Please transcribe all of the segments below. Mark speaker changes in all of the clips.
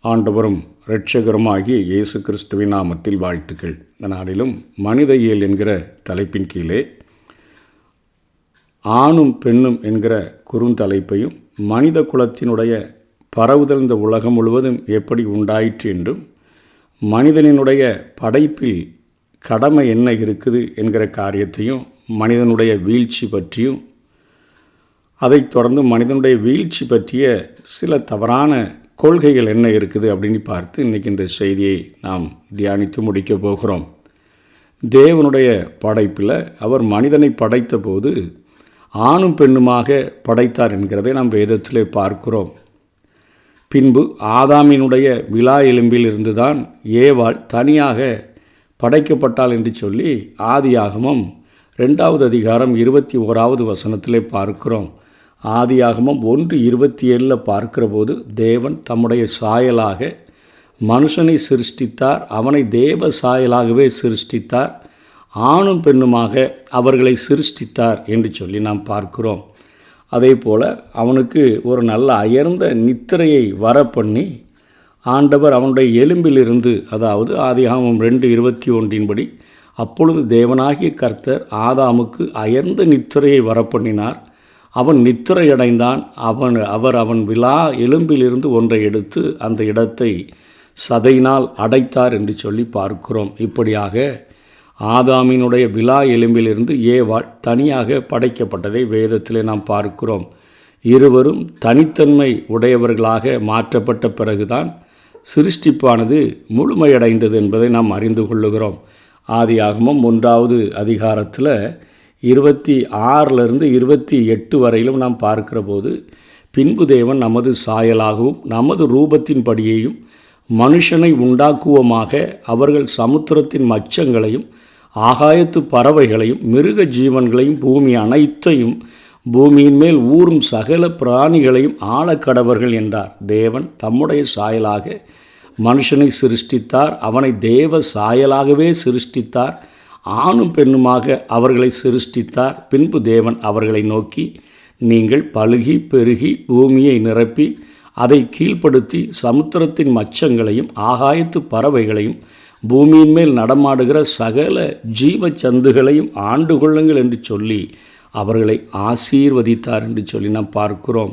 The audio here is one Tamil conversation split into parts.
Speaker 1: ஆண்டவரும் இரட்சகருமாகிய இயேசு கிறிஸ்துவின் நாமத்தில் வாழ்த்துக்கள். இந்த நாளிலும் மனித இயல் என்கிற தலைப்பின் கீழே ஆணும் பெண்ணும் என்கிற குறுந்தலைப்பையும் மனித குலத்தினுடைய பரவுதல் இந்த உலகம் முழுவதும் எப்படி உண்டாயிற்று என்றும் மனிதனினுடைய படைப்பில் கடமை என்ன இருக்குது என்கிற காரியத்தையும் மனிதனுடைய வீழ்ச்சி பற்றியும் அதைத் தொடர்ந்து மனிதனுடைய வீழ்ச்சி பற்றிய சில தவறான கொள்கைகள் என்ன இருக்குது அப்படின்னு பார்த்து இன்றைக்கி இந்த செய்தியை நாம் தியானித்து முடிக்கப் போகிறோம். தேவனுடைய படைப்பில் அவர் மனிதனை படைத்த போது ஆணும் பெண்ணுமாக படைத்தார் என்கிறதை நாம் வேதத்திலே பார்க்கிறோம். பின்பு ஆதாமினுடைய விலா எலும்பில் இருந்துதான் ஏவாள் தனியாக படைக்கப்பட்டாள் என்று சொல்லி ஆதியாகமம் 2வது அதிகாரம் 21வது வசனத்திலே பார்க்கிறோம். ஆதியாகமம் 1:27 பார்க்கிற போது தேவன் தம்முடைய சாயலாக மனுஷனை சிருஷ்டித்தார், அவனை தேவ சாயலாகவே சிருஷ்டித்தார், ஆணும் பெண்ணுமாக அவர்களை சிருஷ்டித்தார் என்று சொல்லி நாம் பார்க்கிறோம். அதே போல் அவனுக்கு ஒரு நல்ல அயர்ந்த நித்திரையை வரப்பண்ணி ஆண்டவர் அவனுடைய எலும்பிலிருந்து, அதாவது ஆதியாகமம் 2:21 அப்பொழுது தேவனாகிய கர்த்தர் ஆதாமுக்கு அயர்ந்த நித்திரையை வரப்பண்ணினார். அவன் நித்திரையடைந்தான். அவன் விலா எலும்பிலிருந்து ஒன்றை எடுத்து அந்த இடத்தை சதையினால் அடைத்தார் என்று சொல்லி பார்க்கிறோம். இப்படியாக ஆதாமினுடைய விலா எலும்பிலிருந்து ஏவாள் தனியாக படைக்கப்பட்டதை வேதத்திலே நாம் பார்க்கிறோம். இருவரும் தனித்தன்மை உடையவர்களாக மாற்றப்பட்ட பிறகுதான் சிருஷ்டிப்பானது முழுமையடைந்தது என்பதை நாம் அறிந்து கொள்ளுகிறோம். ஆதியாகமம் 1வது அதிகாரத்தில் 26 28 வரையிலும் நாம் பார்க்கிற போது, பின்பு தேவன் நமது சாயலாகவும் நமது ரூபத்தின்படியேயும் மனுஷனை உண்டாக்குவோமாக, அவர்கள் சமுத்திரத்தின் மச்சங்களையும் ஆகாயத்து பறவைகளையும் மிருக ஜீவன்களையும் பூமி அனைத்தையும் பூமியின் மேல் ஊறும் சகல பிராணிகளையும் ஆளக்கடவர்கள் என்றார். தேவன் தம்முடைய சாயலாக மனுஷனை சிருஷ்டித்தார், அவனை தேவ சாயலாகவே சிருஷ்டித்தார், ஆணும் பெண்ணுமாக அவர்களை சிருஷ்டித்தார். பின்பு தேவன் அவர்களை நோக்கி, நீங்கள் பலுகி பெருகி பூமியை நிரப்பி அதை கீழ்ப்படுத்தி சமுத்திரத்தின் மச்சங்களையும் ஆகாயத்து பறவைகளையும் பூமியின் மேல் நடமாடுகிற சகல ஜீவ சந்துகளையும் ஆண்டு கொள்ளுங்கள் என்று சொல்லி அவர்களை ஆசீர்வதித்தார் என்று சொல்லி நாம் பார்க்கிறோம்.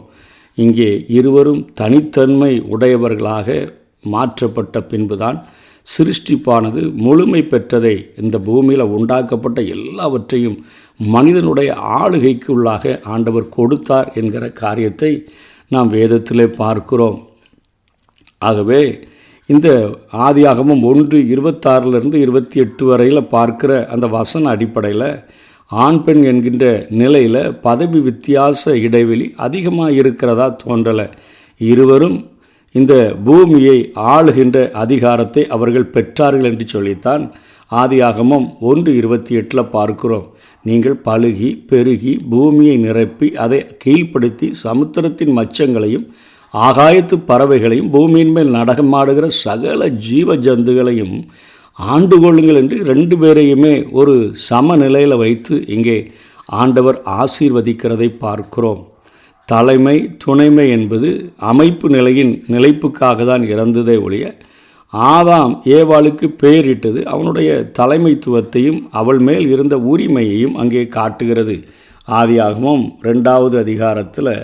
Speaker 1: இங்கே இருவரும் தனித்தன்மை உடையவர்களாக மாற்றப்பட்ட பின்புதான் சிருஷ்டிப்பானது முழுமை பெற்றதை, இந்த பூமியில் உண்டாக்கப்பட்ட எல்லாவற்றையும் மனிதனுடைய ஆளுகைக்கு உள்ளாக ஆண்டவர் கொடுத்தார் என்கிற காரியத்தை நாம் வேதத்திலே பார்க்கிறோம். ஆகவே இந்த ஆதியாகமம் 1:26 28 வரையில் பார்க்கிற அந்த வசன அடிப்படையில் ஆண் பெண் என்கின்ற நிலையில் பதவி வித்தியாச இடைவெளி அதிகமாக இருக்கிறதா தோன்றலை. இருவரும் இந்த பூமியை ஆளுகின்ற அதிகாரத்தை அவர்கள் பெற்றார்கள் என்று சொல்லித்தான் ஆதியாகமம் 1:28 பார்க்கிறோம். நீங்கள் பலுகி பெருகி பூமியை நிரப்பி அதை கீழ்ப்படுத்தி சமுத்திரத்தின் மச்சங்களையும் ஆகாயத்து பறவைகளையும் பூமியின் மேல் நடமாடுகிற சகல ஜீவ ஜந்துகளையும் ஆண்டு கொள்ளுங்கள் என்று 2 பேரையுமே ஒரு சமநிலையில் வைத்து இங்கே ஆண்டவர் ஆசீர்வதிக்கிறதை பார்க்கிறோம். தலைமை துணைமை என்பது அமைப்பு நிலையின் நிலைப்புக்காக தான் இறந்ததே ஒழிய, ஆதாம் ஏவாளுக்கு பெயரிட்டது அவனுடைய தலைமைத்துவத்தையும் அவள் மேல் இருந்த உரிமையையும் அங்கே காட்டுகிறது. ஆதியாகமம் 2வது அதிகாரத்தில்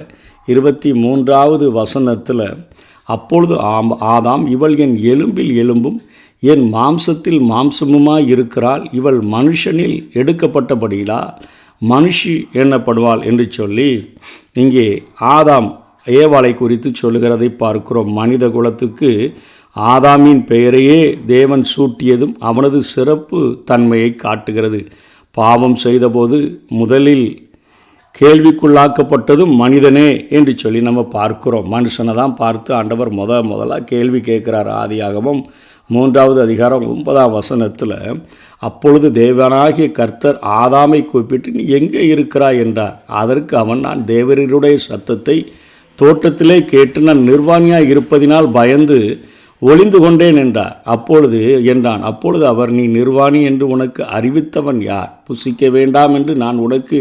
Speaker 1: 23வது வசனத்தில், அப்பொழுது ஆதாம், இவள் என் எலும்பில் எலும்பும் என் மாம்சத்தில் மாம்சமுமாய் இருக்கிறாள், இவள் மனுஷனில் எடுக்கப்பட்டபடியிலா மனுஷி எண்ணப்படுவாள் என்று சொல்லி இங்கே ஆதாம் ஏவாளை குறித்து சொல்லுகிறதை பார்க்கிறோம். மனித குலத்துக்கு ஆதாமின் பெயரையே தேவன் சூட்டியதும் அவனது சிறப்பு தன்மையை காட்டுகிறது. பாவம் செய்தபோது முதலில் கேள்விக்குள்ளாக்கப்பட்டதும் மனிதனே என்று சொல்லி நம்ம பார்க்கிறோம். மனுஷனை தான் பார்த்து ஆண்டவர் முதலாக கேள்வி கேட்குறார். ஆதியாகமம் 3வது அதிகாரம் 9ஆம் வசனத்தில், அப்பொழுது தேவனாகிய கர்த்தர் ஆதாமை கூப்பிட்டு, நீ எங்கே இருக்கிறாய் என்றார். அதற்கு அவன், நான் தேவருடைய சத்தத்தை தோட்டத்திலே கேட்டு நான் நிர்வாணியாக இருப்பதினால் பயந்து ஒளிந்து கொண்டேன் என்றார். அப்பொழுது அவர், நீ நிர்வாணி என்று உனக்கு அறிவித்தவன் யார்? புசிக்க வேண்டாம் என்று நான் உனக்கு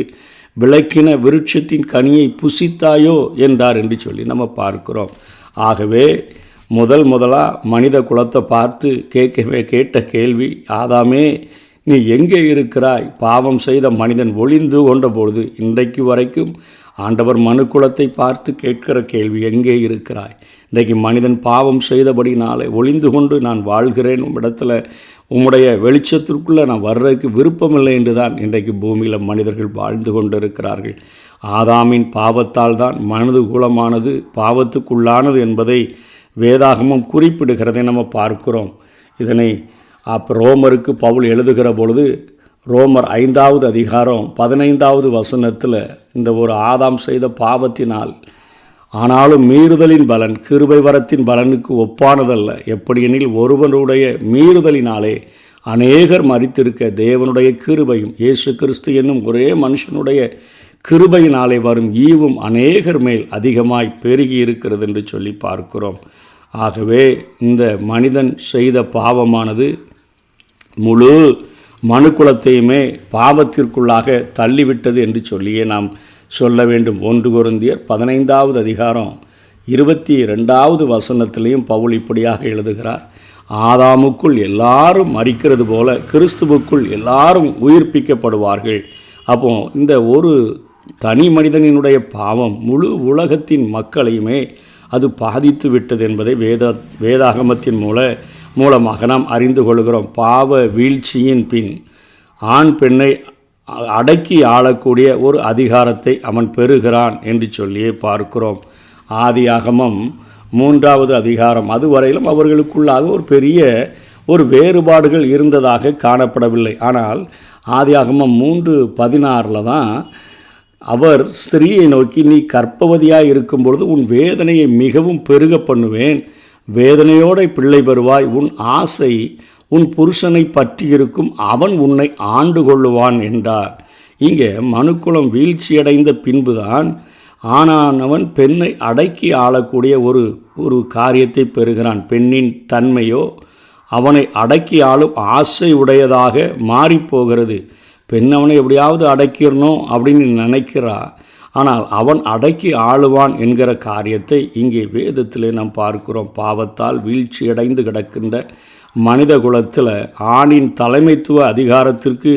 Speaker 1: விளக்கின விருட்சத்தின் கனியை புசித்தாயோ என்றார் என்று சொல்லி நம்ம பார்க்கிறோம். ஆகவே முதலாக மனித குலத்தை பார்த்து கேட்ட கேள்வி, ஆதாமே நீ எங்கே இருக்கிறாய்? பாவம் செய்த மனிதன் ஒளிந்து கொண்ட பொழுது இன்றைக்கு வரைக்கும் ஆண்டவர் மனுக்குலத்தை பார்த்து கேட்கிற கேள்வி, எங்கே இருக்கிறாய்? இன்றைக்கு மனிதன் பாவம் செய்தபடினாலே ஒளிந்து கொண்டு நான் வாழ்கிறேன், உம்மிடத்தில் உம்முடைய வெளிச்சத்திற்குள்ளே நான் வர்றதுக்கு விருப்பமில்லை என்று தான் இன்றைக்கு பூமியில் மனிதர்கள் வாழ்ந்து கொண்டு இருக்கிறார்கள். ஆதாமின் பாவத்தால் தான் மனித குலமானது பாவத்துக்குள்ளானது என்பதை வேதாகமம் குறிப்பிடுகிறதை நம்ம பார்க்கிறோம். இதனை ரோமருக்கு பவுல் எழுதுகிற பொழுது ரோமர் 5வது அதிகாரம் 15வது வசனத்தில் இந்த ஒரு ஆதாம் செய்த பாவத்தினால் ஆனாலும் மீறுதலின் பலன் கிருபை வரத்தின் பலனுக்கு ஒப்பானதல்ல, எப்படியெனில் ஒருவனுடைய மீறுதலினாலே அநேகர் மரித்திருக்க தேவனுடைய கிருபையும் இயேசு கிறிஸ்து என்னும் ஒரே மனுஷனுடைய கிருபையினாலே வரும் ஈவும் அநேகர் மேல் அதிகமாய் பெருகி இருக்கிறது என்று சொல்லி பார்க்கிறோம். ஆகவே இந்த மனிதன் செய்த பாவமானது முழு மனுக்குலத்தையுமே பாவத்திற்குள்ளாக தள்ளிவிட்டது என்று சொல்லியே நாம் சொல்ல வேண்டும். 1 கொரிந்தியர் 15வது அதிகாரம் 22வது வசனத்திலையும் பவுல் இப்படியாக எழுதுகிறார், ஆதாமுக்குள் எல்லாரும் மரிக்கிறது போல கிறிஸ்துவுக்குள் எல்லாரும் உயிர்ப்பிக்கப்படுவார்கள். அப்போ இந்த ஒரு தனி மனிதனினுடைய பாவம் முழு உலகத்தின் மக்களையுமே அது பாதித்து விட்டது என்பதை வேதாகமத்தின் மூலமாக நாம் அறிந்து கொள்கிறோம். பாவ வீழ்ச்சியின் பின் ஆண் பெண்ணை அடக்கி ஆளக்கூடிய ஒரு அதிகாரத்தை அவன் பெறுகிறான் என்று சொல்லியே பார்க்கிறோம். ஆதியாகமம் 3வது அதிகாரம் அதுவரையிலும் அவர்களுக்குள்ளாக ஒரு பெரிய ஒரு வேறுபாடுகள் இருந்ததாக காணப்படவில்லை. ஆனால் ஆதியாகமம் 3:16 தான் அவர் ஸ்திரீயை நோக்கி, நீ கர்ப்பவதியாக இருக்கும் பொழுது உன் வேதனையை மிகவும் பெருக பண்ணுவேன், வேதனையோட பிள்ளை பெறுவாய், உன் ஆசை உன் புருஷனை பற்றி இருக்கும், அவன் உன்னை ஆண்டு கொள்ளுவான் என்றார். இங்கே மனுக்குலம் வீழ்ச்சியடைந்த பின்புதான் ஆணானவன் பெண்ணை அடக்கி ஆளக்கூடிய ஒரு காரியத்தை பெறுகிறான். பெண்ணின் தன்மையோ அவனை அடக்கி ஆளும் ஆசை உடையதாக மாறிப்போகிறது. பெண் அவனை எப்படியாவது அடக்கிடணும் அப்படின்னு நினைக்கிறா, ஆனால் அவன் அடக்கி ஆளுவான் என்கிற காரியத்தை இங்கே வேதத்தில் நாம் பார்க்கிறோம். பாவத்தால் வீழ்ச்சியடைந்து கிடக்கின்ற மனித குலத்தில் ஆணின் தலைமைத்துவ அதிகாரத்திற்கு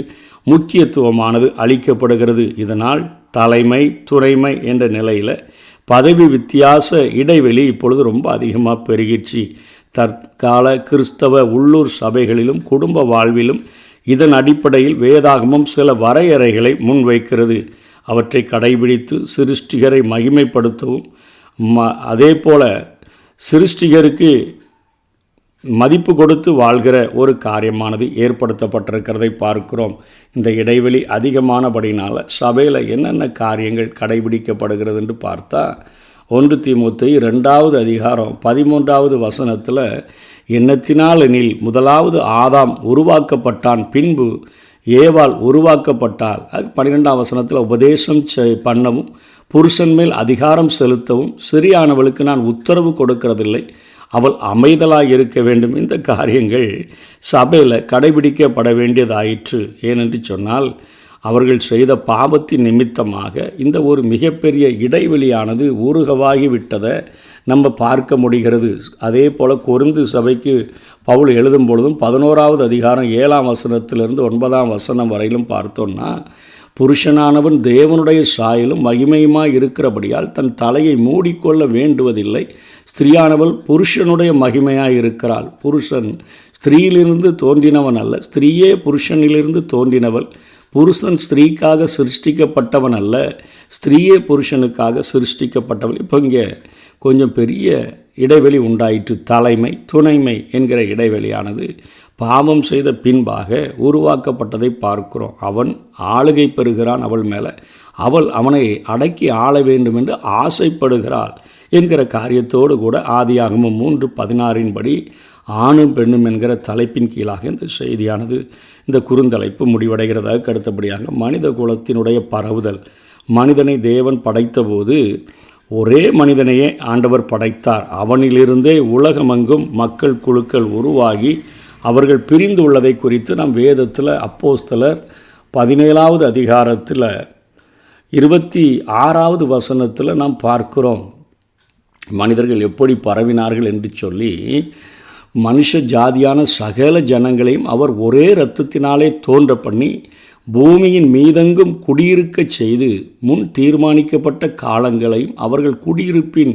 Speaker 1: முக்கியத்துவமானது அளிக்கப்படுகிறது. இதனால் தலைமை துறைமை என்ற நிலையில் பதவி வித்தியாச இடைவெளி இப்பொழுது ரொம்ப அதிகமாக பெருகிடுச்சு. தற்கால கிறிஸ்தவ உள்ளூர் சபைகளிலும் குடும்ப வாழ்விலும் இதன் அடிப்படையில் வேதாகமம் சில வரையறைகளை முன்வைக்கிறது. அவற்றை கடைபிடித்து சிருஷ்டிகரை மகிமைப்படுத்தவும் அதே போல சிருஷ்டிகருக்கு மதிப்பு கொடுத்து வாழ்கிற ஒரு காரியமானது ஏற்படுத்தப்பட்டிருக்கிறதை பார்க்கிறோம். இந்த இடைவெளி அதிகமானபடினால் சபையில் என்னென்ன காரியங்கள் கடைபிடிக்கப்படுகிறது என்று பார்த்தா 1 தீமோத்தேயு 2வது அதிகாரம் 13வது வசனத்தில், எண்ணத்தினால் எனில் முதலாவது ஆதாம் உருவாக்கப்பட்டான், பின்பு ஏவாள் உருவாக்கப்பட்டால். அது 12ஆம் வசனத்தில் உபதேசம் பண்ணவும் புருஷன் மேல் அதிகாரம் செலுத்தவும் சிறியானவளுக்கு நான் உத்தரவு கொடுக்கிறதில்லை, அவள் அமைதலாக இருக்க வேண்டும். இந்த காரியங்கள் சபையில் கடைபிடிக்கப்பட வேண்டியதாயிற்று. ஏனென்று சொன்னால் அவர்கள் செய்த பாவத்தின் நிமித்தமாக இந்த ஒரு மிகப்பெரிய இடைவெளியானது ஊறுகவாகிவிட்டதை நம்ம பார்க்க முடிகிறது. அதே போல் கொரிந்து சபைக்கு பவுல் எழுதும் பொழுதும் 11வது அதிகாரம் 7ஆம் வசனத்திலிருந்து 9ஆம் வசனம் வரையிலும் பார்த்தோன்னா, புருஷனானவன் தேவனுடைய சாயலும் மகிமையுமாய் இருக்கிறபடியால் தன் தலையை மூடிக்கொள்ள வேண்டுவதில்லை, ஸ்திரீயானவள் புருஷனுடைய மகிமையாய் இருக்கிறாள். புருஷன் ஸ்திரீயிலிருந்து தோன்றினவன் அல்ல, ஸ்திரீயே புருஷனிலிருந்து தோன்றினவள். புருஷன் ஸ்திரீக்காக சிருஷ்டிக்கப்பட்டவன் அல்ல, ஸ்திரீயே புருஷனுக்காக சிருஷ்டிக்கப்பட்டவள். இப்போ இங்கே கொஞ்சம் பெரிய இடைவெளி உண்டாயிற்று. தலைமை துணைமை என்கிற இடைவெளியானது பாவம் செய்த பின்பாக உருவாக்கப்பட்டதை பார்க்கிறோம். அவன் ஆளுகை பெறுகிறான் அவள் மேலே, அவள் அவனை அடக்கி ஆள வேண்டும் என்று ஆசைப்படுகிறாள் என்கிற காரியத்தோடு கூட ஆதியாகமம் 3:16 படி ஆணும் பெண்ணும் என்கிற தலைப்பின் கீழாக இந்த செய்தியானது இந்த குறுந்தலைப்பு முடிவடைகிறதாக. அடுத்தபடியாக மனித குலத்தினுடைய பரவுதல். மனிதனை தேவன் படைத்தபோது ஒரே மனிதனையே ஆண்டவர் படைத்தார். அவனிலிருந்தே உலகமெங்கும் மக்கள் குழுக்கள் உருவாகி அவர்கள் பிரிந்து உள்ளதை குறித்து நாம் வேதத்தில் அப்போஸ்தலர் 17வது அதிகாரத்தில் 26வது வசனத்தில் நாம் பார்க்கிறோம். மனிதர்கள் எப்படி பரவினார்கள் என்று சொல்லி மனுஷ ஜாதியான சகல ஜனங்களையும் அவர் ஒரே இரத்தத்தினாலே தோன்ற பண்ணி பூமியின் மீதெங்கும் குடியிருக்கச் செய்து முன் தீர்மானிக்கப்பட்ட காலங்களையும் அவர்கள் குடியிருப்பின்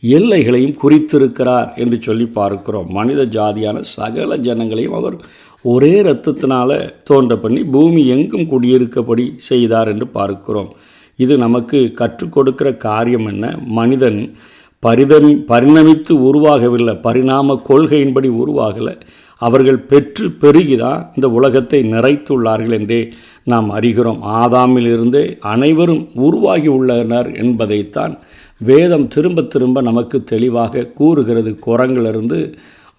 Speaker 1: எல்லைகளையும் குறித்திருக்கிறார் என்று சொல்லி பார்க்கிறோம். மனித ஜாதியான சகல ஜனங்களையும் அவர் ஒரே இரத்தத்தினால தோன்ற பண்ணி பூமி எங்கும் குடியிருக்கபடி செய்தார் என்று பார்க்கிறோம். இது நமக்கு கற்றுக் கொடுக்கிற காரியம் என்ன? மனிதன் பரிணமித்து உருவாகவில்லை, பரிணாம கொள்கையின்படி உருவாகலை. அவர்கள் பெற்று பெருகிதான் இந்த உலகத்தை நிறைத்துள்ளார்கள் என்றே நாம் அறிகிறோம். ஆதாமிலிருந்தே அனைவரும் உருவாகி உள்ளனர் என்பதைத்தான் வேதம் திரும்ப திரும்ப நமக்கு தெளிவாக கூறுகிறது. குரங்கிலிருந்து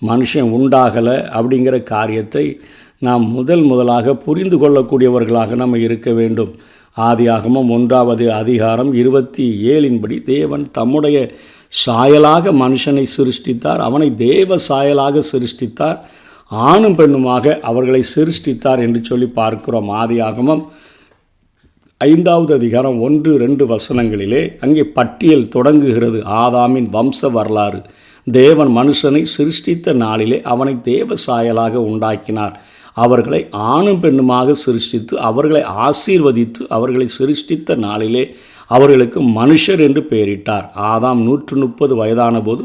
Speaker 1: மனுஷன் உண்டாகலை அப்படிங்கிற காரியத்தை நாம் முதலாக புரிந்து கொள்ளக்கூடியவர்களாக நம்ம இருக்க வேண்டும். ஆதியாகமம் 1வது அதிகாரம் 27 தேவன் தம்முடைய சாயலாக மனுஷனை சிருஷ்டித்தார், அவனை தேவ சாயலாக சிருஷ்டித்தார், ஆணும் பெண்ணுமாக அவர்களை சிருஷ்டித்தார் என்று சொல்லி பார்க்கிறோம். ஆதியாகமம் 5வது அதிகாரம் 1-2 வசனங்களிலே அங்கே பட்டியல் தொடங்குகிறது. ஆதாமின் வம்ச வரலாறு. தேவன் மனுஷனை சிருஷ்டித்த நாளிலே அவனை தேவ சாயலாக உண்டாக்கினார். அவர்களை ஆணும் பெண்ணுமாக சிருஷ்டித்து அவர்களை ஆசீர்வதித்து அவர்களை சிருஷ்டித்த நாளிலே அவர்களுக்கு மனுஷர் என்று பெயரிட்டார். ஆதாம் 130 வயதான போது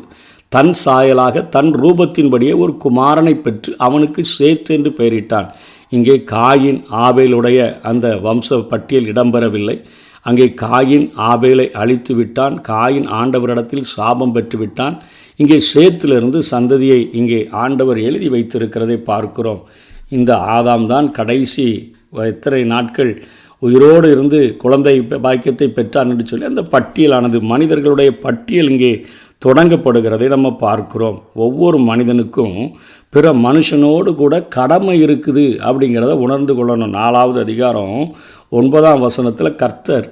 Speaker 1: தன் சாயலாக தன் ரூபத்தின்படியே ஒரு குமாரனை பெற்று அவனுக்கு சேத் என்று பெயரிட்டான். இங்கே காயின் ஆபேலுடைய அந்த வம்ச பட்டியல் இடம்பெறவில்லை. அங்கே காயின் ஆபேலை அழித்து விட்டான். காயின் ஆண்டவரிடத்தில் சாபம் பெற்று விட்டான். இங்கே சேத்திலிருந்து சந்ததியை இங்கே ஆண்டவர் எழுதி வைத்திருக்கிறதை பார்க்கிறோம். இந்த ஆதாம் தான் கடைசி எத்தனை நாட்கள் உயிரோடு இருந்து குழந்தை பாக்கியத்தை பெற்றான் என்று சொல்லி அந்த பட்டியலானது மனிதர்களுடைய பட்டியல் இங்கே தொடங்கப்படுகிறதை நம்ம பார்க்கிறோம். ஒவ்வொரு மனிதனுக்கும் பிற மனுஷனோடு கூட கடமை இருக்குது அப்படிங்கிறத உணர்ந்து கொள்ளணும். 4வது அதிகாரம் 9ஆம் வசனத்தில் கர்த்தர்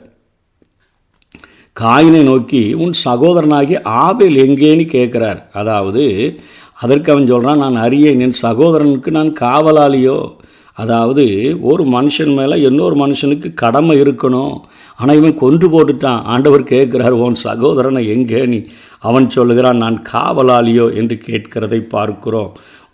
Speaker 1: காயினை நோக்கி உன் சகோதரனாகிய ஆபேல் எங்கேன்னு கேட்குறார். அதாவது அதற்கு அவன் சொல்கிறான், நான் அறியேன், என் சகோதரனுக்கு நான் காவலாளியோ. அதாவது ஒரு மனுஷன் மேலே இன்னொரு மனுஷனுக்கு கடமை இருக்கணும். ஆனால் இவன் கொன்று போட்டுட்டான். ஆண்டவர் கேட்குறார், உன் சகோதரனை எங்கே நீ? அவன் சொல்லுகிறான், நான் காவலாளியோ என்று கேட்கிறதை பார்க்கிறோம்.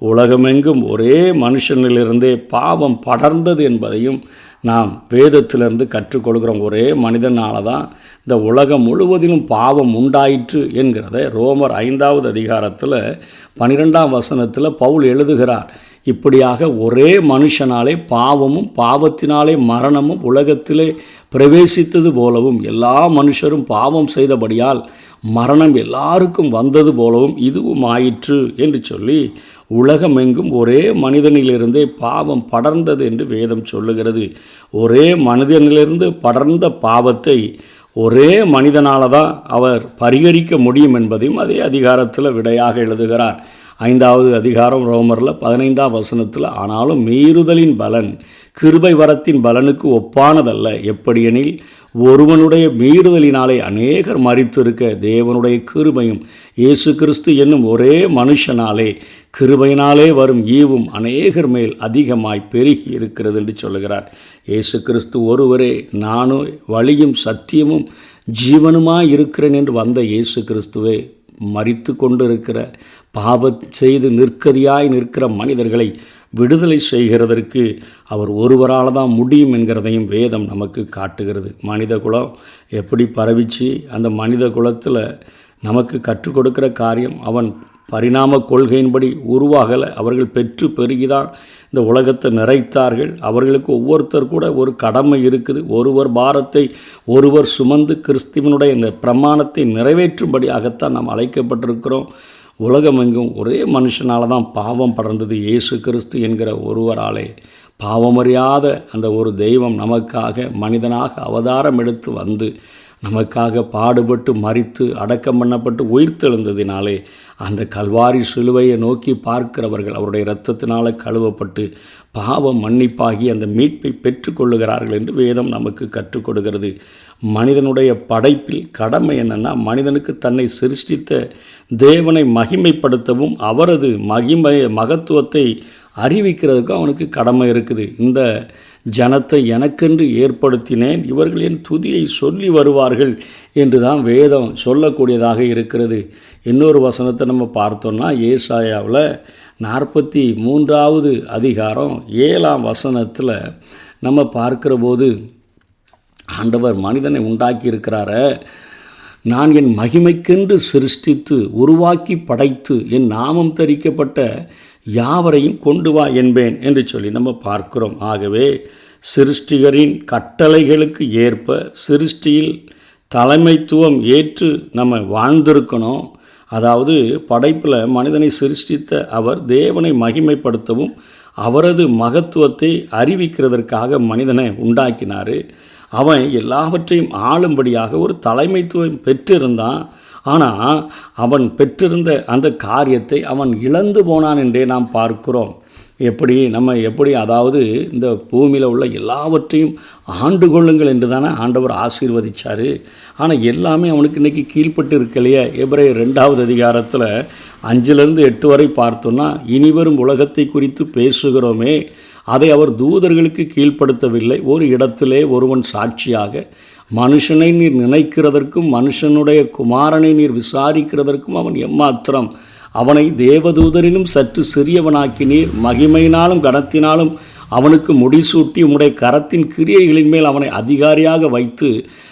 Speaker 1: உலகமெங்கும் ஒரே மனுஷனிலிருந்தே பாவம் படர்ந்தது என்பதையும் நாம் வேதத்திலிருந்து கற்றுக்கொள்கிறோம். ஒரே மனிதனால தான் இந்த உலகம் முழுவதிலும் பாவம் உண்டாயிற்று என்கிறத ரோமர் 5வது அதிகாரத்தில் 12ஆம் வசனத்தில் பவுல் எழுதுகிறார். இப்படியாக ஒரே மனுஷனாலே பாவமும் பாவத்தினாலே மரணமும் உலகத்திலே பிரவேசித்தது போலவும் எல்லா மனுஷரும் பாவம் செய்தபடியால் மரணம் எல்லாருக்கும் வந்தது போலவும் இதுவும் ஆயிற்று என்று சொல்லி உலகமெங்கும் ஒரே மனிதனிலிருந்தே பாவம் படர்ந்தது என்று வேதம் சொல்லுகிறது. ஒரே மனிதனிலிருந்து படர்ந்த பாவத்தை ஒரே மனிதனால தான் அவர் பரிகரிக்க முடியும் என்பதையும் அதே அதிகாரத்தில் விடையாக எழுதுகிறார். 5வது அதிகாரம் ரோமரில் 15ஆம் வசனத்தில், ஆனாலும் மீறுதலின் பலன் கிருபை வரத்தின் பலனுக்கு ஒப்பானதல்ல. எப்படியெனில் ஒருவனுடைய மீறுதலினாலே அநேகர் மரித்திருக்க தேவனுடைய கிருபையும் இயேசு கிறிஸ்து என்னும் ஒரே மனுஷனாலே கிருபையினாலே வரும் ஈவும் அநேகர் மேல் அதிகமாய் பெருகி இருக்கிறது என்று சொல்லுகிறார். இயேசு கிறிஸ்து ஒருவரே நானும் வழியும் சத்தியமும் ஜீவனுமாய் இருக்கிறேன் என்று வந்த இயேசு கிறிஸ்துவே மரித்து கொண்டு இருக்கிற பாவம் செய்து நிற்கதியாய் நிற்கிற மனிதர்களை விடுதலை செய்கிறதற்கு அவர் ஒருவரால் தான் முடியும் என்கிறதையும் வேதம் நமக்கு காட்டுகிறது. மனித குலம் எப்படி பரவிச்சு, அந்த மனித குலத்தில் நமக்கு கற்றுக் கொடுக்கிற காரியம் அவன் பரிணாம கொள்கையின்படி உருவாகலை. அவர்கள் பெற்று பெருகிதான் இந்த உலகத்தை நிறைத்தார்கள். அவர்களுக்கு ஒவ்வொருத்தர் கூட ஒரு கடமை இருக்குது. ஒருவர் பாரத்தை ஒருவர் சுமந்து கிறிஸ்துவனுடைய இந்த பிரமாணத்தை நிறைவேற்றும்படியாகத்தான் நாம் அழைக்கப்பட்டிருக்கிறோம். உலகமெங்கும் ஒரே மனுஷனால் தான் பாவம் படர்ந்தது. இயேசு கிறிஸ்து என்கிற ஒருவராலே பாவமறியாத அந்த ஒரு தெய்வம் நமக்காக மனிதனாக அவதாரம் எடுத்து வந்து நமக்காக பாடுபட்டு மரித்து அடக்கம் பண்ணப்பட்டு உயிர்த்தெழுந்ததினாலே அந்த கல்வாரி சிலுவையை நோக்கி பார்க்கிறவர்கள் அவருடைய இரத்தத்தினால் கழுவப்பட்டு பாவம் மன்னிப்பாகி அந்த மீட்பை பெற்றுக்கொள்ளுகிறார்கள் என்று வேதம் நமக்கு கற்றுக் கொடுக்கிறது. மனிதனுடைய படைப்பில் கடமை என்னென்னா, மனிதனுக்கு தன்னை சிருஷ்டித்த தேவனை மகிமைப்படுத்தவும் அவரது மகத்துவத்தை அறிவிக்கிறதுக்கும் அவனுக்கு கடமை இருக்குது. இந்த ஜனத்தை எனக்கென்று ஏற்படுத்தினேன், இவர்கள் என் துதியை சொல்லி வருவார்கள் என்று தான் வேதம் சொல்லக்கூடியதாக இருக்கிறது. இன்னொரு வசனத்தை நம்ம பார்த்தோம்னா ஏசாயாவில் 43வது அதிகாரம் 7ஆம் வசனத்தில் நம்ம பார்க்கிற போது ஆண்டவர் மனிதனை உண்டாக்கி இருக்கிறார, நான் என் மகிமைக்கென்று சிருஷ்டித்து உருவாக்கி படைத்து என் நாமம் தரிக்கப்பட்ட யாவரையும் கொண்டு வா என்பேன் என்று சொல்லி நம்ம பார்க்கிறோம். ஆகவே சிருஷ்டிகரின் கட்டளைகளுக்கு ஏற்ப சிருஷ்டியில் தலைமைத்துவம் ஏற்று நம்ம வாழ்ந்திருக்கணும். அதாவது படைப்பில் மனிதனை சிருஷ்டித்த அவர் தேவனை மகிமைப்படுத்தவும் அவரது மகத்துவத்தை அறிவிக்கிறதற்காக மனிதனை உண்டாக்கினார். அவன் எல்லாவற்றையும் ஆளும்படியாக ஒரு தலைமைத்துவம் பெற்றிருந்தான். ஆனால் அவன் பெற்றிருந்த அந்த காரியத்தை அவன் இழந்து போனான் என்றே நாம் பார்க்கிறோம். எப்படி அதாவது இந்த பூமியில் உள்ள எல்லாவற்றையும் ஆண்டு கொள்ளுங்கள் என்று தானே ஆண்டவர் ஆசீர்வதித்தார். ஆனால் எல்லாமே அவனுக்கு இன்றைக்கி கீழ்பட்டு இருக்கலையே. எபிரேயர் 2வது அதிகாரத்தில் 5-8 வரை பார்த்தோன்னா, இனிவரும் உலகத்தை குறித்து பேசுகிறோமே, அதை அவர் தூதர்களுக்கு கீழ்ப்படுத்தவில்லை. ஒரு இடத்திலே ஒருவன் சாட்சியாக, மனுஷனை நீர் நினைக்கிறதற்கும் மனுஷனுடைய குமாரனை நீர் விசாரிக்கிறதற்கும் அவன் எம்மாத்திரம், அவனை தேவதூதரிலும் சற்று சிறியவனாக்கினீர், மகிமையினாலும் கனத்தினாலும் அவனுக்கு முடிசூட்டி உம்முடைய கரத்தின் கிரியைகளின் மேல் அவனை அதிகாரியாக வைத்து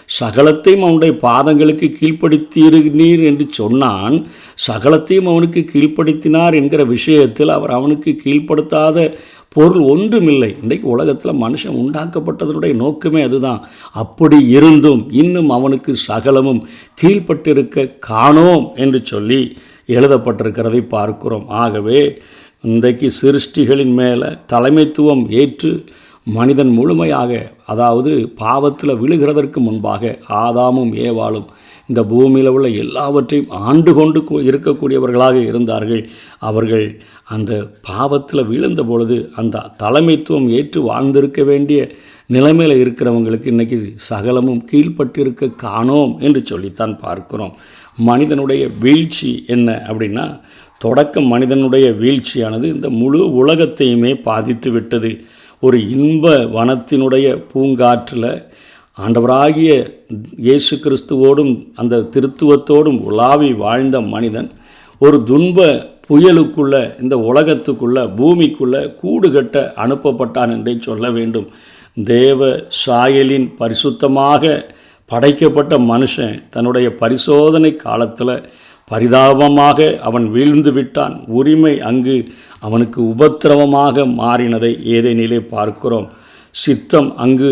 Speaker 1: சகலத்தையும் அவனுடைய பாதங்களுக்கு கீழ்ப்படுத்தியிருந்தீர் என்று சொன்னான். சகலத்தையும் அவனுக்கு கீழ்ப்படுத்தினார் என்கிற விஷயத்தில் அவர் அவனுக்கு கீழ்ப்படுத்தாத பொருள் ஒன்றுமில்லை. இன்றைக்கு உலகத்தில் மனுஷன் உண்டாக்கப்பட்டதனுடைய நோக்கமே அதுதான். அப்படி இருந்தும் இன்னும் அவனுக்கு சகலமும் கீழ்ப்பட்டிருக்க காணோம் என்று சொல்லி எழுதப்பட்டிருக்கிறதை பார்க்கிறோம். ஆகவே இன்றைக்கு சிருஷ்டிகளின் மேலே தலைமைத்துவம் ஏற்று மனிதன் முழுமையாக, அதாவது பாவத்தில் விழுகிறதற்கு முன்பாக ஆதாமும் ஏவாளும் இந்த பூமியில் உள்ள எல்லாவற்றையும் ஆண்டு கொண்டு இருக்கக்கூடியவர்களாக இருந்தார்கள். அவர்கள் அந்த பாவத்தில் விழுந்த பொழுது அந்த தலைமைத்துவம் ஏற்று வாழ்ந்திருக்க வேண்டிய நிலைமையில் இருக்கிறவங்களுக்கு இன்றைக்கி சகலமும் கீழ்ப்பட்டிருக்க காணோம் என்று சொல்லித்தான் பார்க்கிறோம். மனிதனுடைய வீழ்ச்சி என்ன அப்படின்னா, தொடக்கம் மனிதனுடைய வீழ்ச்சியானது இந்த முழு உலகத்தையுமே பாதித்து விட்டது. ஒரு இன்ப வனத்தினுடைய பூங்காற்றில் ஆண்டவராகிய இயேசு கிறிஸ்துவோடும் அந்த திருத்துவத்தோடும் உலாவி வாழ்ந்த மனிதன் ஒரு துன்ப புயலுக்குள்ளே, இந்த உலகத்துக்குள்ளே, பூமிக்குள்ளே கூடு கட்ட அனுப்பப்பட்டான் என்றே சொல்ல வேண்டும். தேவ சாயலின் பரிசுத்தமாக படைக்கப்பட்ட மனுஷன் தன்னுடைய பரிசோதனை காலத்தில் பரிதாபமாக அவன் வீழ்ந்து விட்டான். உரிமை அங்கு அவனுக்கு உபத்திரவமாக மாறினதை ஏதேனிலே பார்க்கிறோம். சித்தம் அங்கு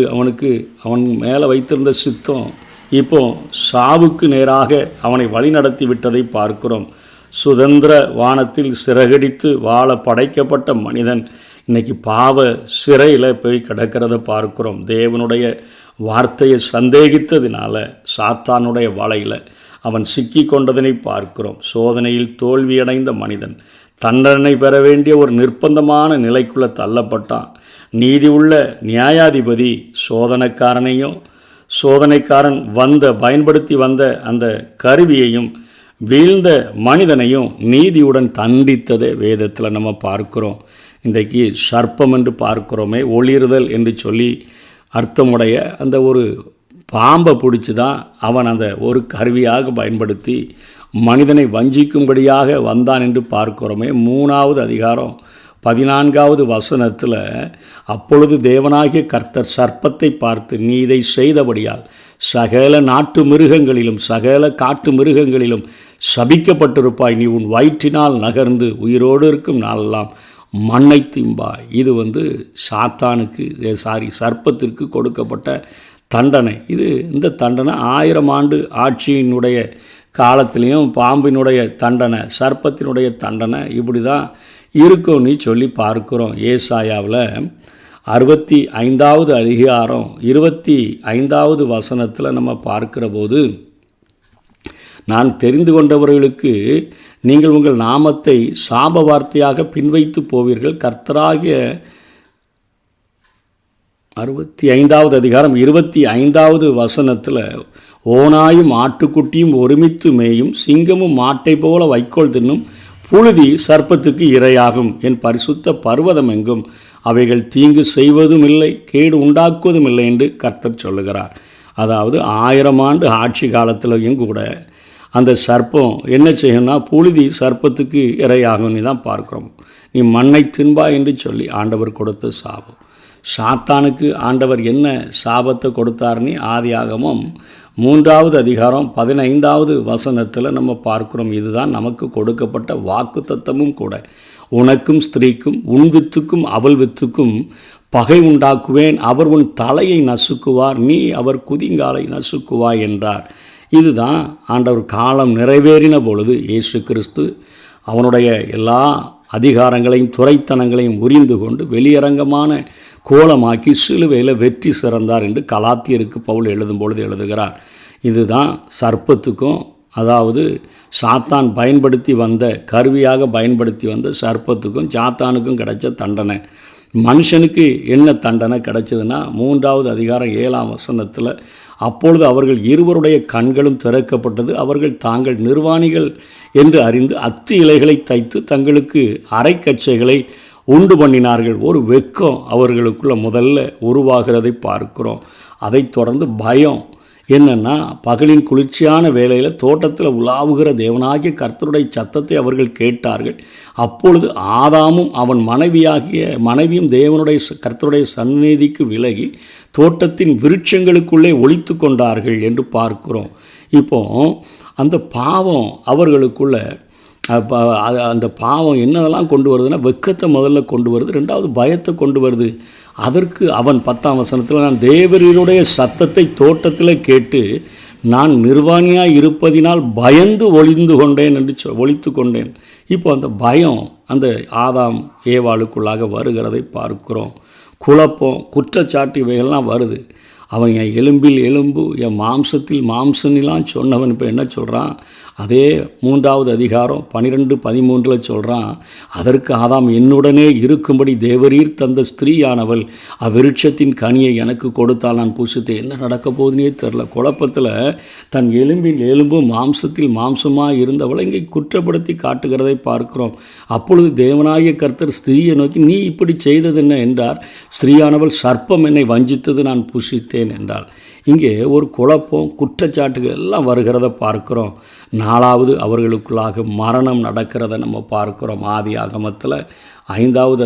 Speaker 1: அவன் மேலே வைத்திருந்த சித்தம் இப்போ சாவுக்கு நேராக அவனை வழிநடத்தி விட்டதை பார்க்கிறோம். சுதந்திர வானத்தில் சிறகடித்து வாழ படைக்கப்பட்ட மனிதன் இன்றைக்கி பாவ சிறையில் போய் கிடக்கிறத பார்க்கிறோம். தேவனுடைய வார்த்தையை சந்தேகித்ததினால சாத்தானுடைய வலையில் அவன் சிக்கி கொண்டதனை பார்க்கிறோம். சோதனையில் தோல்வியடைந்த மனிதன் தண்டனை பெற வேண்டிய ஒரு நிர்பந்தமான நிலைக்குள்ளே தள்ளப்பட்டான். நீதி உள்ள நியாயாதிபதி சோதனைக்காரன் பயன்படுத்தி வந்த அந்த கருவியையும் வீழ்ந்த மனிதனையும் நீதியுடன் தண்டித்ததை வேதத்தில் நம்ம பார்க்கிறோம். இன்றைக்கு சர்ப்பம் என்று பார்க்கிறோமே, ஒளிறுதல் என்று சொல்லி அர்த்தமுடைய அந்த ஒரு பாம்பை பிடிச்சி தான் அவன் அந்த ஒரு கருவியாக பயன்படுத்தி மனிதனை வஞ்சிக்கும்படியாக வந்தான் என்று பார்க்கிறோமே. 3வது அதிகாரம் 14வது வசனத்தில், அப்பொழுது தேவனாகிய கர்த்தர் சர்ப்பத்தை பார்த்து, நீ இதை செய்தபடியால் சகல நாட்டு மிருகங்களிலும் சகல காட்டு மிருகங்களிலும் சபிக்கப்பட்டிருப்பாய். நீ உன் வயிற்றினால் நகர்ந்து உயிரோடு இருக்கும் நாளெல்லாம் மண்ணை திம்பாய். இது சர்ப்பத்திற்கு கொடுக்கப்பட்ட தண்டனை. இந்த தண்டனை 1000 ஆண்டு ஆட்சியினுடைய காலத்திலையும் பாம்பினுடைய தண்டனை, சர்ப்பத்தினுடைய தண்டனை இப்படி தான் இருக்கும்னு சொல்லி பார்க்குறோம். ஏசாயாவில் 65வது அதிகாரம் 25வது வசனத்தில் நம்ம பார்க்கிற போது, நான் தெரிந்து கொண்டவர்களுக்கு நீங்கள் உங்கள் நாமத்தை சாப வார்த்தையாக பின்வைத்து போவீர்கள். கர்த்தராகிய 65வது அதிகாரம் 25வது வசனத்தில், ஓனாயும் ஆட்டுக்குட்டியும் ஒருமித்து மேயும், சிங்கமும் மாட்டை போல வைக்கோல் தின்னும், புழுதி சர்ப்பத்துக்கு இரையாகும். என் பரிசுத்த பர்வதம் எங்கும் அவைகள் தீங்கு செய்வதும் இல்லை, கேடு உண்டாக்குவதும் இல்லை என்று கர்த்தர் சொல்லுகிறார். அதாவது 1000 ஆண்டு ஆட்சி காலத்திலையும் கூட அந்த சர்ப்பம் என்ன செய்யணும்னா, புழுதி சர்ப்பத்துக்கு இரையாகும்னு தான் பார்க்குறோம். நீ மண்ணை தின்பா என்று சொல்லி ஆண்டவர் கொடுத்த சாபம். சாத்தானுக்கு ஆண்டவர் என்ன சாபத்தை கொடுத்தார்னு ஆதியாகமம் 3வது அதிகாரம் 15வது வசனத்தில் நம்ம பார்க்குறோம். இதுதான் நமக்கு கொடுக்கப்பட்ட வாக்கு தத்தமும் கூட. உனக்கும் ஸ்திரீக்கும் உன் வித்துக்கும் அவள் வித்துக்கும் பகை உண்டாக்குவேன், அவர் உன் தலையை நசுக்குவார், நீ அவர் குதிங்காலை நசுக்குவாய் என்றார். இதுதான் ஆண்டவர் காலம் நிறைவேறின பொழுது இயேசு கிறிஸ்து அவனுடைய எல்லா அதிகாரங்களையும் துரைத்தனங்களையும் உரிந்து கொண்டு வெளியரங்கமான கோலமாக்கி சிலுவையில் வெற்றி சிறந்தார் என்று கலாத்தியருக்கு பவுல் எழுதும் பொழுது எழுதுகிறார். இதுதான் சர்ப்பத்துக்கும், அதாவது சாத்தான் பயன்படுத்தி வந்த கருவியாக பயன்படுத்தி வந்த சர்ப்பத்துக்கும் சாத்தானுக்கும் கிடைச்ச தண்டனை. மனுஷனுக்கு என்ன தண்டனை கிடைச்சதுன்னா 3வது அதிகாரம் 7ஆம் வசனத்தில், அப்பொழுது அவர்கள் இருவருடைய கண்களும் திறக்கப்பட்டது, அவர்கள் தாங்கள் நிர்வாணிகள் என்று அறிந்து அத்தி இலைகளை தைத்து தங்களுக்கு அரைக்கச்சைகளை உண்டு பண்ணினார்கள். ஒரு வெட்கம் அவர்களுக்குள்ள முதல்ல உருவாகிறதை பார்க்கிறோம். அதைத் தொடர்ந்து பயம். என்னென்னா, பகலின் குளிர்ச்சியான வேளையில் தோட்டத்தில் உலாவுகிற தேவனாகிய கர்த்தருடைய சத்தத்தை அவர்கள் கேட்டார்கள். அப்பொழுது ஆதாமும் அவன் மனைவியும் தேவனுடைய கர்த்தருடைய சந்நிதிக்கு விலகி தோட்டத்தின் விருட்சங்களுக்குள்ளே ஒளித்து கொண்டார்கள் என்று பார்க்கிறோம். இப்போ அந்த பாவம் அவர்களுக்குள்ள அந்த பாவம் என்னதெல்லாம் கொண்டு வருதுன்னா, வெட்கத்தை முதல்ல கொண்டு வருது, 2வது பயத்தை கொண்டு வருது. அதற்கு அவன் 10ஆம் வசனத்தில், நான் தேவரீருடைய சத்தத்தை தோட்டத்தில் கேட்டு நான் நிர்வாணியாக இருப்பதினால் பயந்து ஒளித்து கொண்டேன். இப்போ அந்த பயம் அந்த ஆதாம் ஏவாளுக்குள்ளாக வருகிறதை பார்க்கிறோம். குழப்பம், குற்றச்சாட்டு இவைகள்லாம் வருது. அவன் என் எலும்பில் எலும்பு, என் மாம்சத்தில் மாம்சனிலாம் சொன்னவன் இப்போ என்ன சொல்கிறான்? அதே 3வது அதிகாரம் 12-13 சொல்கிறான், அதற்கு ஆதாம், என்னுடனே இருக்கும்படி தேவரீர் தந்த ஸ்திரீயானவள் அவ்விருட்சத்தின் கனியை எனக்கு கொடுத்தால் நான் புசித்தேன். என்ன நடக்க போகுதுன்னே தெரில. குழப்பத்தில் தன் எலும்பில் எலும்பு மாம்சத்தில் மாம்சமாக இருந்தவளை இங்கே குற்றப்படுத்தி காட்டுகிறதை பார்க்கிறோம். அப்பொழுது தேவனாகிய கர்த்தர் ஸ்திரீயை நோக்கி, நீ இப்படி செய்தது என்ன என்றார். ஸ்திரீயானவள், சர்ப்பம் என்னை வஞ்சித்தது, நான் புசித்தேன் என்றால். இங்கே ஒரு குழப்பம், குற்றச்சாட்டுகள் எல்லாம் வருகிறத பார்க்கிறோம். 4வது அவர்களுக்குள்ளாக மரணம் நடக்கிறத நம்ம பார்க்கிறோம். ஆதியாகமத்தில் 5வது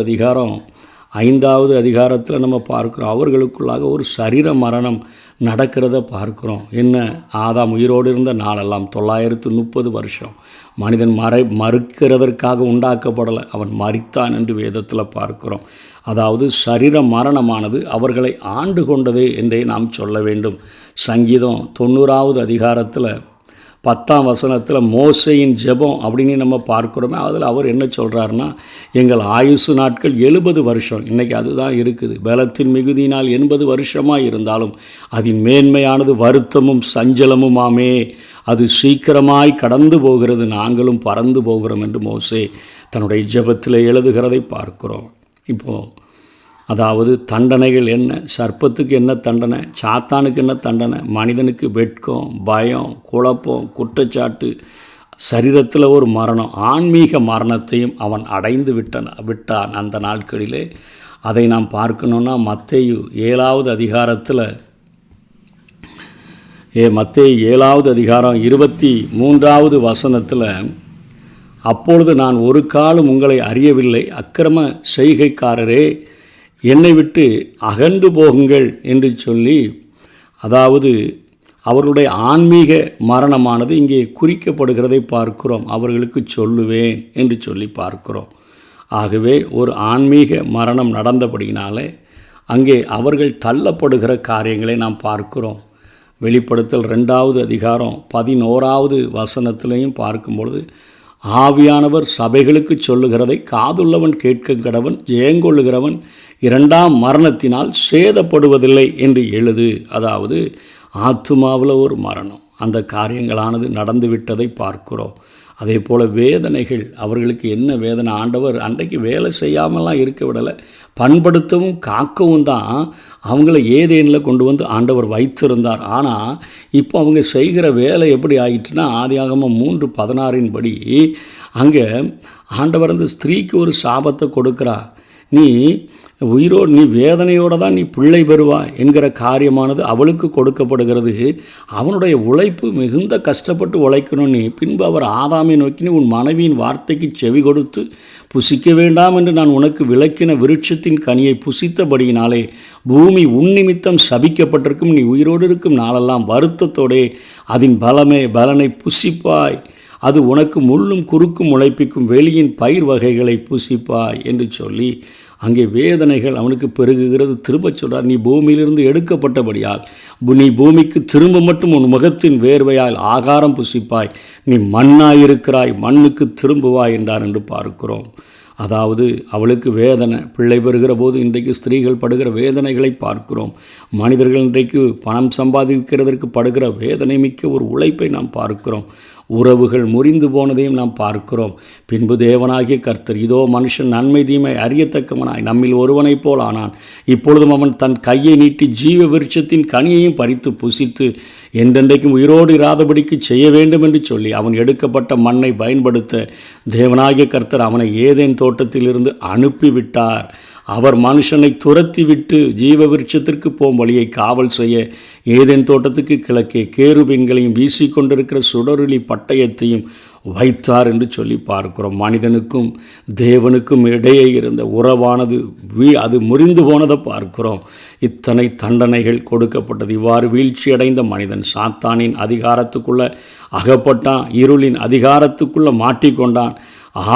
Speaker 1: அதிகாரத்தில் நம்ம பார்க்குறோம். அவர்களுக்குள்ளாக ஒரு சரீர மரணம் நடக்கிறத பார்க்குறோம். என்ன, ஆதாம் உயிரோடு இருந்த நாளெல்லாம் 930 வருஷம். மனிதன் மறுக்கிறதற்காக உண்டாக்கப்படலை, அவன் மரித்தான் என்று வேதத்தில் பார்க்கிறோம். அதாவது சரீர மரணமானது அவர்களை ஆண்டு கொண்டது என்றே நாம் சொல்ல வேண்டும். சங்கீதம் 90வது அதிகாரத்தில் 10ஆம் வசனத்தில் மோசேயின் ஜெபம் அப்படின்னு நம்ம பார்க்குறோமே, அதில் அவர் என்ன சொல்கிறாருன்னா, எங்கள் ஆயுசு நாட்கள் 70 வருஷம். இன்றைக்கி அதுதான் இருக்குது. பலத்தின் மிகுதியினால் 80 வருஷமாக இருந்தாலும் அதன் மேன்மையானது வருத்தமும் சஞ்சலமுமாமே, அது சீக்கிரமாய் கடந்து போகிறது, நாங்களும் பறந்து போகிறோம் என்று மோசே தன்னுடைய ஜெபத்தில் எழுதுகிறதை பார்க்கிறோம். இப்போது அதாவது தண்டனைகள் என்ன? சர்ப்பத்துக்கு என்ன தண்டனை? சாத்தானுக்கு என்ன தண்டனை? மனிதனுக்கு வெட்கம், பயம், குழப்பம், குற்றச்சாட்டு, சரீரத்தில் ஒரு மரணம், ஆன்மீக மரணத்தையும் அவன் அடைந்து விட்டான் அந்த நாட்களிலே. அதை நாம் பார்க்கணுன்னா மத்தேயு 7வது அதிகாரத்தில் மத்தேயு 7வது அதிகாரம் 23வது வசனத்தில், அப்பொழுது நான் ஒரு காலம் உங்களை அறியவில்லை, அக்கிரம செய்கைக்காரரே என்னை விட்டு அகன்று போகுங்கள் என்று சொல்லி, அதாவது அவர்களுடைய ஆன்மீக மரணமானது இங்கே குறிக்கப்படுகிறதை பார்க்கிறோம். அவர்களுக்கு சொல்லுவேன் என்று சொல்லி பார்க்கிறோம். ஆகவே ஒரு ஆன்மீக மரணம் நடந்தபடினாலே அங்கே அவர்கள் தள்ளப்படுகிற காரியங்களை நாம் பார்க்கிறோம். வெளிப்படுத்தல் 2வது அதிகாரம் 11வது வசனத்திலையும் பார்க்கும்பொழுது, ஆவியானவர் சபைகளுக்கு சொல்லுகிறதை காதுள்ளவன் கேட்க கடவன், ஜெயங்கொள்ளுகிறவன் 2ஆம் மரணத்தினால் சேதப்படுவதில்லை என்று எழுது. அதாவது ஆத்துமாவில் ஒரு மரணம், அந்த காரியங்களானது நடந்துவிட்டதை பார்க்கிறோம். அதே போல் வேதனைகள், அவர்களுக்கு என்ன வேதனை? ஆண்டவர் அன்றைக்கு வேலை செய்யாமலாம் இருக்க விடலை, பண்படுத்தவும் காக்கவும் தான் அவங்கள ஏதேனில் கொண்டு வந்து ஆண்டவர் வைத்திருந்தார். ஆனால் இப்போ அவங்க செய்கிற வேலை எப்படி ஆகிட்டுனா, ஆதியாகமம் 3:16 படி அங்கே ஆண்டவர் அந்த ஸ்திரீக்கு ஒரு சாபத்தை கொடுக்குறா. நீ நீ வேதனையோடு தான் நீ பிள்ளை பெறுவாய் என்கிற காரியமானது அவளுக்கு கொடுக்கப்படுகிறது. அவனுடைய உழைப்பு மிகுந்த கஷ்டப்பட்டு உழைக்கணும். நீ பின்பு அவர் ஆதாமை நோக்கி நீ உன் மனைவியின் வார்த்தைக்கு செவி கொடுத்து புசிக்க வேண்டாம் என்று நான் உனக்கு விளக்கின விருட்சத்தின் கனியை புசித்தபடியினாலே பூமி உன்னிமித்தம் சபிக்கப்பட்டிருக்கும். நீ உயிரோடு இருக்கும் நாளெல்லாம் வருத்தத்தோடே அதன் பலனை புசிப்பாய். அது உனக்கு முள்ளும் குறுக்கும் முளைப்பிக்கும் வெளியின் பயிர் வகைகளை புசிப்பாய் என்று சொல்லி அங்கே வேதனைகள் அவனுக்கு பெருகுகிறது. திரும்ப சொல்கிறார், நீ பூமியிலிருந்து எடுக்கப்பட்டபடியால் நீ பூமிக்கு திரும்ப மட்டும் உன் முகத்தின் வேர்வையால் ஆகாரம் புசிப்பாய். நீ மண்ணாயிருக்கிறாய், மண்ணுக்கு திரும்புவாய் என்றார் என்று பார்க்கிறோம். அதாவது அவளுக்கு வேதனை, பிள்ளை பெறுகிற போது இன்றைக்கு ஸ்திரீகள் படுகிற வேதனைகளை பார்க்கிறோம். மனிதர்கள் இன்றைக்கு பணம் சம்பாதிக்கிறதற்கு படுகிற வேதனை மிக்க ஒரு உழைப்பை நாம் பார்க்கிறோம். உறவுகள் முறிந்து போனதையும் நாம் பார்க்கிறோம். பின்பு தேவனாகிய கர்த்தர், இதோ மனுஷன் நன்மை தீமை அறியத்தக்கவனாய் நம்மில் ஒருவனைப் போல் ஆனான். இப்பொழுதும் அவன் தன் கையை நீட்டி ஜீவ விருட்சத்தின் கனியையும் பறித்து புசித்து என்றென்றைக்கும் உயிரோடு இராதபடிக்கு செய்ய வேண்டும் என்று சொல்லி அவன் எடுக்கப்பட்ட மண்ணை பயன்படுத்த தேவனாகிய கர்த்தர் அவனை ஏதேன் தோட்டத்திலிருந்து அனுப்பிவிட்டார். அவர் மனுஷனை துரத்தி விட்டு ஜீவ விருட்சத்திற்கு போகும் வழியை காவல் செய்ய ஏதேன் தோட்டத்துக்கு கிழக்கே கேருபீன்களையும் வீசிக்கொண்டிருக்கிற சுடரொளி பட்டயத்தையும் வைத்தார் என்று சொல்லி பார்க்கிறோம். மனிதனுக்கும் தேவனுக்கும் இடையே இருந்த உறவானது அது முறிந்து போனதை பார்க்கிறோம். இத்தனை தண்டனைகள் கொடுக்கப்பட்டது. இவ்வாறு வீழ்ச்சியடைந்த மனிதன் சாத்தானின் அதிகாரத்துக்குள்ளே அகப்பட்டான், இருளின் அதிகாரத்துக்குள்ளே மாட்டிக்கொண்டான்.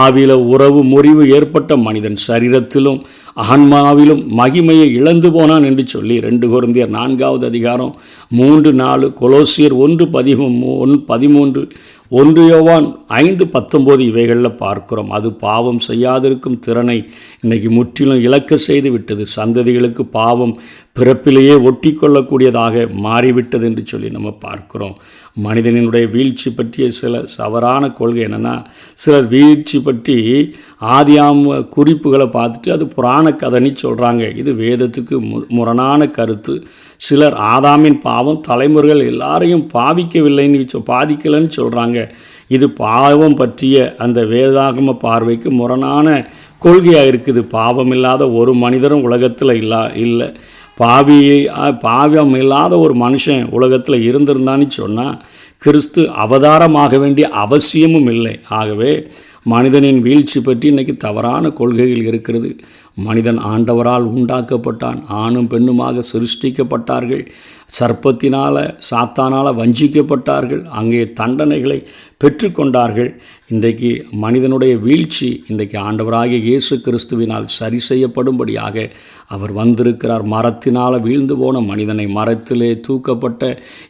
Speaker 1: ஆவில உறவு முறிவு ஏற்பட்ட மனிதன் சரீரத்திலும் ஆன்மாவிலும் மகிமையை இழந்து போனான் என்று சொல்லி 2 கொரிந்தியர் 4வது அதிகாரம் 3-4, கொலோசியர் 1:13, 1 யோவான் 5:19 இவைகளில் பார்க்கிறோம். அது பாவம் செய்யாதிருக்கும் திறனை இன்றைக்கி முற்றிலும் இழக்க செய்து விட்டது. சந்ததிகளுக்கு பாவம் பிறப்பிலேயே ஒட்டி கொள்ளக்கூடியதாக மாறிவிட்டது என்று சொல்லி நம்ம பார்க்கிறோம். மனிதனுடைய வீழ்ச்சி பற்றிய சில சவறான கொள்கை என்னென்னா, சிலர் வீழ்ச்சி பற்றி ஆதியாம குறிப்புகளை பார்த்துட்டு அது புராண கதைன்னு சொல்கிறாங்க. இது வேதத்துக்கு முரணான கருத்து. சிலர் ஆதாமின் பாவம் தலைமுறைகள் எல்லாரையும் பாதிக்கலைன்னு சொல்கிறாங்க. இது பாவம் பற்றிய அந்த வேதாகம பார்வைக்கு முரணான கொள்கையாக இருக்குது. பாவம் இல்லாத ஒரு மனிதரும் உலகத்தில் இல்லை. பாவம் இல்லாத ஒரு மனுஷன் உலகத்தில் இருந்திருந்தான்னு சொன்னால் கிறிஸ்து அவதாரமாக வேண்டிய அவசியமும் இல்லை. ஆகவே மனிதனின் வீழ்ச்சி பற்றி இன்றைக்கி தவறான கொள்கைகள் இருக்கிறது. மனிதன் ஆண்டவரால் உண்டாக்கப்பட்டான், ஆணும் பெண்ணுமாக சிருஷ்டிக்கப்பட்டார்கள். சர்ப்பத்தினால் சாத்தானால் வஞ்சிக்கப்பட்டார்கள், அங்கே தண்டனைகளை பெற்றுக்கொண்டார்கள். இன்றைக்கு மனிதனுடைய வீழ்ச்சி இன்றைக்கு ஆண்டவராகிய இயேசு கிறிஸ்துவினால் சரி செய்யப்படும்படியாக அவர் வந்திருக்கிறார். மரத்தினால் வீழ்ந்து போன மனிதனை மரத்திலே தூக்கப்பட்ட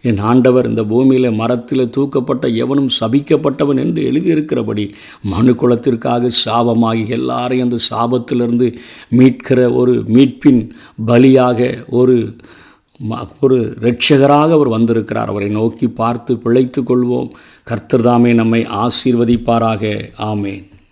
Speaker 1: என் ஆண்டவர் இந்த பூமியில் மரத்திலே தூக்கப்பட்ட எவனும் சபிக்கப்பட்டவன் என்று எழுதியிருக்கிறபடி மனு குலத்திற்காக சாபமாகி எல்லாரையும் அந்த சாபத்திலிருந்து மீட்கிற ஒரு மீட்பின் பலியாக ஒரு இரட்சகராக அவர் வந்திருக்கிறார். அவரை நோக்கி பார்த்து பிழைத்து கொள்வோம். கர்த்தர் தாமே நம்மை ஆசீர்வதிப்பாராக. ஆமேன்.